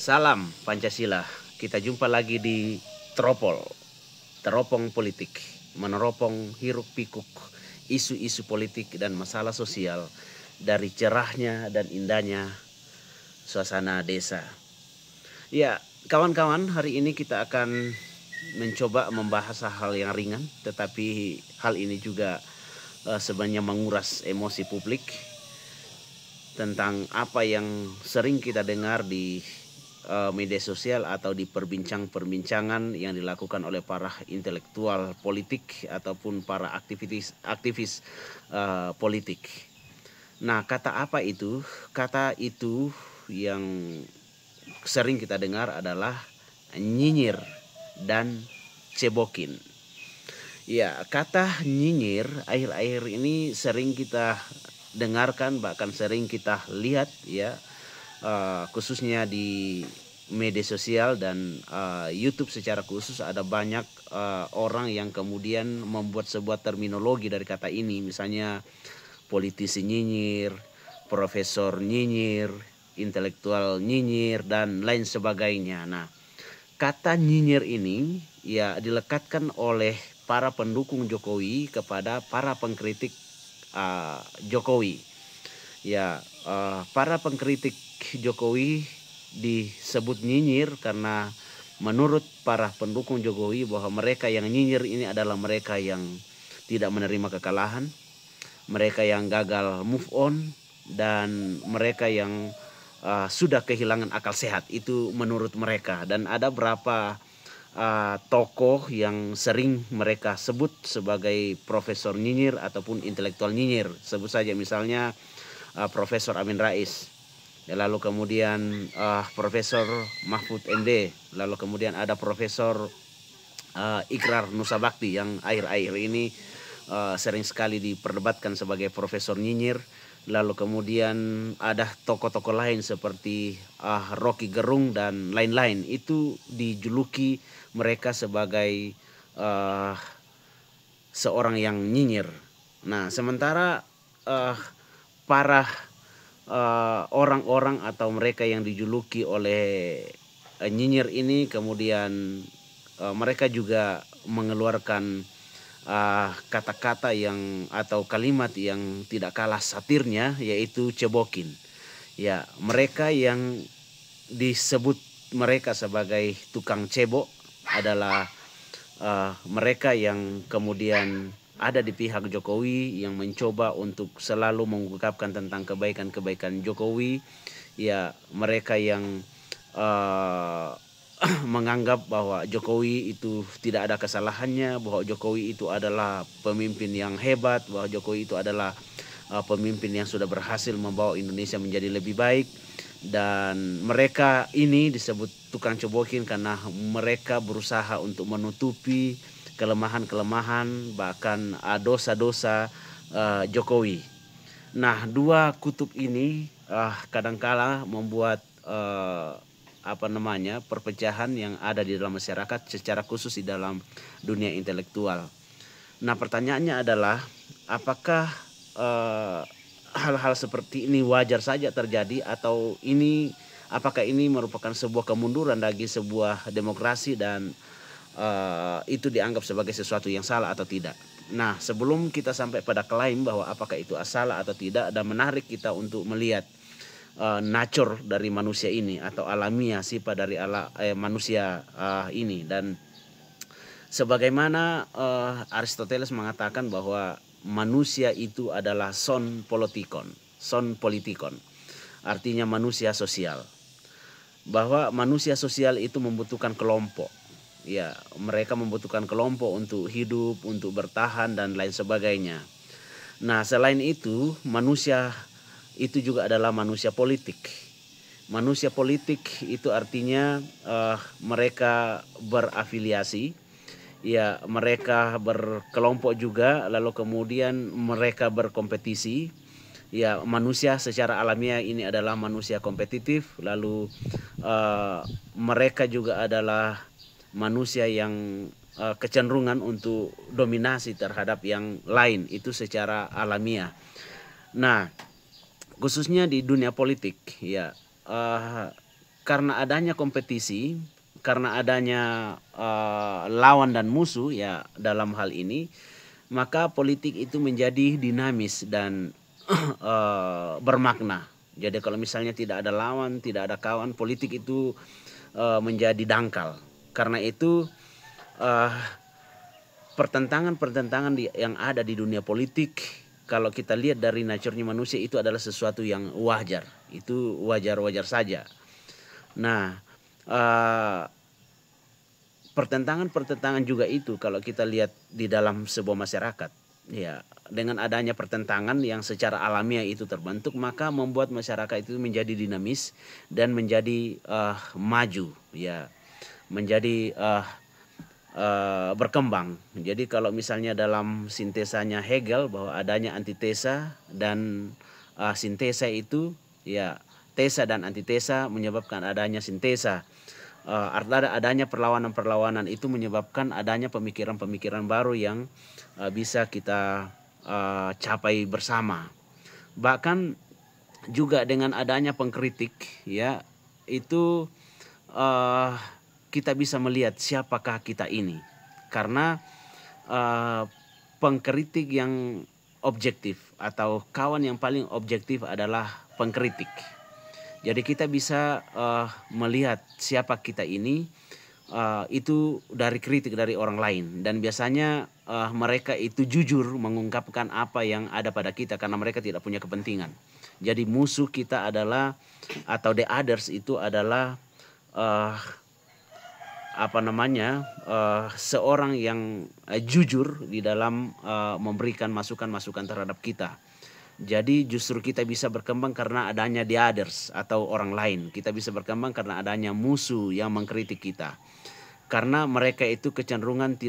Salam Pancasila. Kita jumpa lagi di Tropol, Teropong Politik, meneropong hiruk pikuk isu-isu politik dan masalah sosial dari cerahnya dan indahnya suasana desa. Ya, kawan-kawan, hari ini kita akan mencoba membahas hal yang ringan, tetapi hal ini juga sebenarnya menguras emosi publik tentang apa yang sering kita dengar di media sosial atau di perbincangan yang dilakukan oleh para intelektual politik ataupun para aktivis politik. Nah, kata apa itu? Kata itu yang sering kita dengar adalah nyinyir dan cebokin. Ya, kata nyinyir akhir-akhir ini sering kita dengarkan, bahkan sering kita lihat ya, khususnya di media sosial dan YouTube secara khusus. Ada banyak orang yang kemudian membuat sebuah terminologi dari kata ini, misalnya politisi nyinyir, profesor nyinyir, intelektual nyinyir, dan lain sebagainya. Nah, kata nyinyir ini ya dilekatkan oleh para pendukung Jokowi kepada para pengkritik Jokowi. Ya, para pengkritik Jokowi disebut nyinyir karena menurut para pendukung Jokowi bahwa mereka yang nyinyir ini adalah mereka yang tidak menerima kekalahan, mereka yang gagal move on, dan mereka yang sudah kehilangan akal sehat. Itu menurut mereka. Dan ada beberapa tokoh yang sering mereka sebut sebagai profesor nyinyir ataupun intelektual nyinyir. Sebut saja misalnya Profesor Amin Rais, ya, lalu kemudian Profesor Mahfud MD, lalu kemudian ada Profesor Ikrar Nusabakti yang akhir-akhir ini sering sekali diperdebatkan sebagai profesor nyinyir. Lalu kemudian ada tokoh-tokoh lain seperti Rocky Gerung dan lain-lain. Itu dijuluki mereka sebagai seorang yang nyinyir. Nah, sementara para orang-orang atau mereka yang dijuluki oleh nyinyir ini kemudian mereka juga mengeluarkan kata-kata yang atau kalimat yang tidak kalah satirnya, yaitu cebokin. Ya, mereka yang disebut mereka sebagai tukang cebok adalah mereka yang kemudian ada di pihak Jokowi, yang mencoba untuk selalu mengungkapkan tentang kebaikan-kebaikan Jokowi. Ya, mereka yang menganggap bahwa Jokowi itu tidak ada kesalahannya, bahwa Jokowi itu adalah pemimpin yang hebat, bahwa Jokowi itu adalah pemimpin yang sudah berhasil membawa Indonesia menjadi lebih baik. Dan mereka ini disebut tukang cobokin karena mereka berusaha untuk menutupi kelemahan-kelemahan, bahkan dosa-dosa Jokowi. Nah, dua kutub ini kadangkala membuat perpecahan yang ada di dalam masyarakat, secara khusus di dalam dunia intelektual. Nah, pertanyaannya adalah apakah hal-hal seperti ini wajar saja terjadi, atau apakah ini merupakan sebuah kemunduran bagi sebuah demokrasi dan itu dianggap sebagai sesuatu yang salah atau tidak. Nah, sebelum kita sampai pada klaim bahwa apakah itu salah atau tidak, dan menarik kita untuk melihat nature dari manusia ini atau alamiah sifat dari manusia ini. Dan sebagaimana Aristoteles mengatakan bahwa manusia itu adalah son politikon, artinya manusia sosial, bahwa manusia sosial itu membutuhkan kelompok. Ya, mereka membutuhkan kelompok untuk hidup, untuk bertahan dan lain sebagainya. Nah, selain itu manusia itu juga adalah manusia politik. Manusia politik itu artinya mereka berafiliasi, ya, mereka berkelompok juga, lalu kemudian mereka berkompetisi. Ya, manusia secara alamiah ini adalah manusia kompetitif. Lalu mereka juga adalah manusia yang kecenderungan untuk dominasi terhadap yang lain, itu secara alamiah. Nah, khususnya di dunia politik, ya, karena adanya kompetisi, karena adanya lawan dan musuh ya dalam hal ini, maka politik itu menjadi dinamis dan bermakna. Jadi kalau misalnya tidak ada lawan, tidak ada kawan, politik itu menjadi dangkal. Karena itu pertentangan-pertentangan yang ada di dunia politik, kalau kita lihat dari nature-nya manusia, itu adalah sesuatu yang wajar. Itu wajar-wajar saja. Nah, pertentangan-pertentangan juga itu kalau kita lihat di dalam sebuah masyarakat, ya dengan adanya pertentangan yang secara alamiah itu terbentuk, maka membuat masyarakat itu menjadi dinamis dan menjadi maju, ya menjadi berkembang. Jadi kalau misalnya dalam sintesanya Hegel bahwa adanya antitesa dan sintesa itu, ya tesa dan antitesa menyebabkan adanya sintesa. Adanya perlawanan-perlawanan itu menyebabkan adanya pemikiran-pemikiran baru yang bisa kita capai bersama. Bahkan juga dengan adanya pengkritik, ya itu kita bisa melihat siapakah kita ini, karena pengkritik yang objektif atau kawan yang paling objektif adalah pengkritik. Jadi kita bisa melihat siapa kita ini itu dari kritik dari orang lain, dan biasanya mereka itu jujur mengungkapkan apa yang ada pada kita karena mereka tidak punya kepentingan. Jadi musuh kita adalah, atau the others itu adalah seorang yang jujur di dalam memberikan masukan-masukan terhadap kita. Jadi justru kita bisa berkembang karena adanya the others atau orang lain. Kita bisa berkembang karena adanya musuh yang mengkritik kita. Karena mereka itu kecenderungan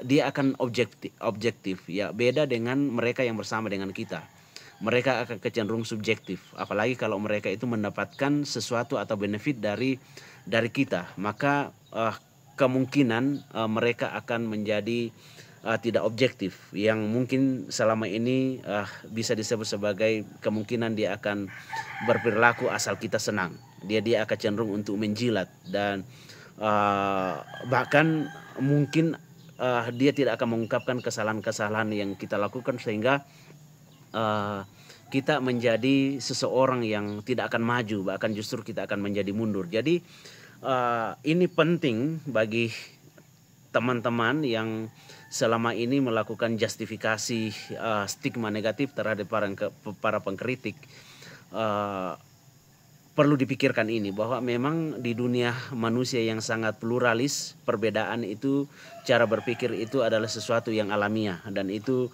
dia akan objektif, ya beda dengan mereka yang bersama dengan kita. Mereka akan kecenderung subjektif, apalagi kalau mereka itu mendapatkan sesuatu atau benefit dari kita, maka kemungkinan mereka akan menjadi tidak objektif, yang mungkin selama ini bisa disebut sebagai kemungkinan dia akan berperilaku asal kita senang. Dia akan cenderung untuk menjilat, dan bahkan mungkin dia tidak akan mengungkapkan kesalahan-kesalahan yang kita lakukan, sehingga kita menjadi seseorang yang tidak akan maju, bahkan justru kita akan menjadi mundur. Jadi ini penting bagi teman-teman yang selama ini melakukan justifikasi stigma negatif terhadap para pengkritik. Perlu dipikirkan ini, bahwa memang di dunia manusia yang sangat pluralis, perbedaan itu, cara berpikir itu adalah sesuatu yang alamiah, dan itu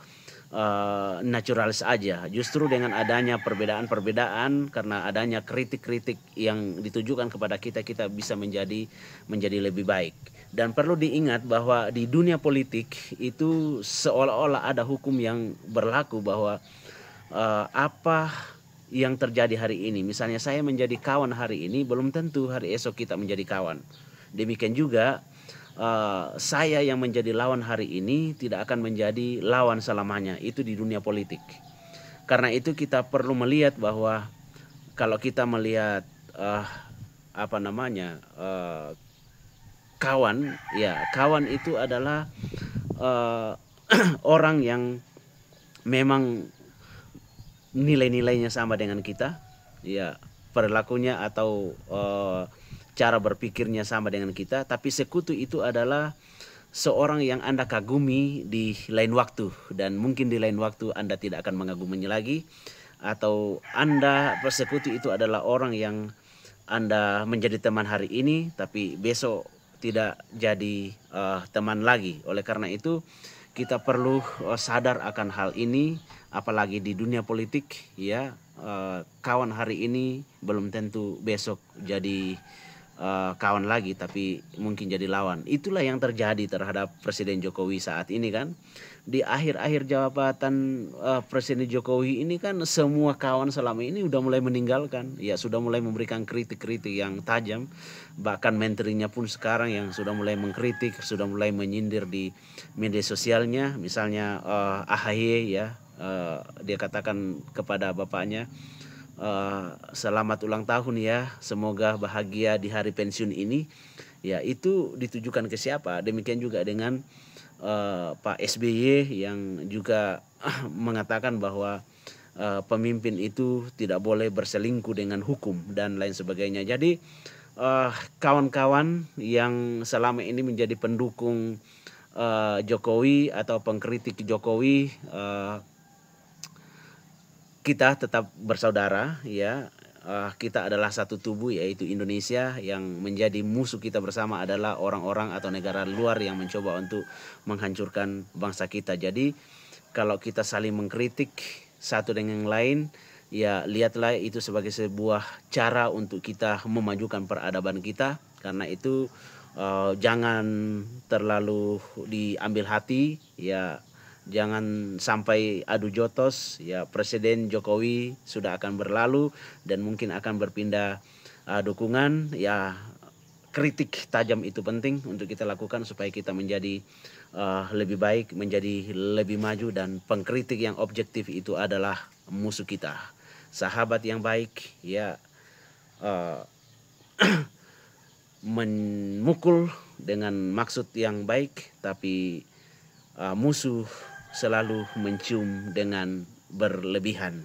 naturalis aja. Justru dengan adanya perbedaan-perbedaan, karena adanya kritik-kritik yang ditujukan kepada kita, kita bisa menjadi lebih baik. Dan perlu diingat bahwa di dunia politik itu seolah-olah ada hukum yang berlaku, bahwa apa yang terjadi hari ini, misalnya saya menjadi kawan hari ini, belum tentu hari esok kita menjadi kawan. Demikian juga saya yang menjadi lawan hari ini tidak akan menjadi lawan selamanya. Itu di dunia politik. Karena itu kita perlu melihat bahwa kalau kita melihat kawan, ya kawan itu adalah orang yang memang nilai-nilainya sama dengan kita, ya perilakunya atau cara berpikirnya sama dengan kita, tapi sekutu itu adalah seorang yang Anda kagumi di lain waktu, dan mungkin di lain waktu Anda tidak akan mengaguminya lagi, atau Anda persekutu itu adalah orang yang Anda menjadi teman hari ini, tapi besok tidak jadi teman lagi. Oleh karena itu kita perlu sadar akan hal ini, apalagi di dunia politik, ya kawan hari ini belum tentu besok jadi kawan lagi, tapi mungkin jadi lawan. Itulah yang terjadi terhadap Presiden Jokowi saat ini kan. Di akhir-akhir jabatan Presiden Jokowi ini kan semua kawan selama ini udah mulai meninggalkan, ya sudah mulai memberikan kritik-kritik yang tajam. Bahkan menterinya pun sekarang yang sudah mulai mengkritik, sudah mulai menyindir di media sosialnya. Misalnya AHY, ya dia katakan kepada bapaknya selamat ulang tahun ya, semoga bahagia di hari pensiun ini. Ya, itu ditujukan ke siapa? Demikian juga dengan Pak SBY yang juga mengatakan bahwa pemimpin itu tidak boleh berselingkuh dengan hukum dan lain sebagainya. Jadi kawan-kawan yang selama ini menjadi pendukung Jokowi atau pengkritik Jokowi, kita tetap bersaudara ya. Kita adalah satu tubuh, yaitu Indonesia. Yang menjadi musuh kita bersama adalah orang-orang atau negara luar yang mencoba untuk menghancurkan bangsa kita. Jadi kalau kita saling mengkritik satu dengan yang lain, ya lihatlah itu sebagai sebuah cara untuk kita memajukan peradaban kita. Karena itu jangan terlalu diambil hati ya. Jangan sampai adu jotos ya. Presiden Jokowi sudah akan berlalu dan mungkin akan berpindah dukungan ya. Kritik tajam itu penting untuk kita lakukan supaya kita menjadi lebih baik, menjadi lebih maju. Dan pengkritik yang objektif itu adalah musuh kita. Sahabat yang baik ya memukul dengan maksud yang baik, tapi musuh selalu mencium dengan berlebihan.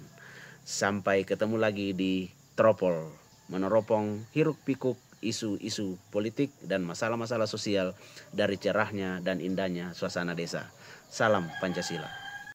Sampai ketemu lagi di Tropol, meneropong hiruk pikuk isu-isu politik dan masalah-masalah sosial dari cerahnya dan indahnya suasana desa. Salam Pancasila.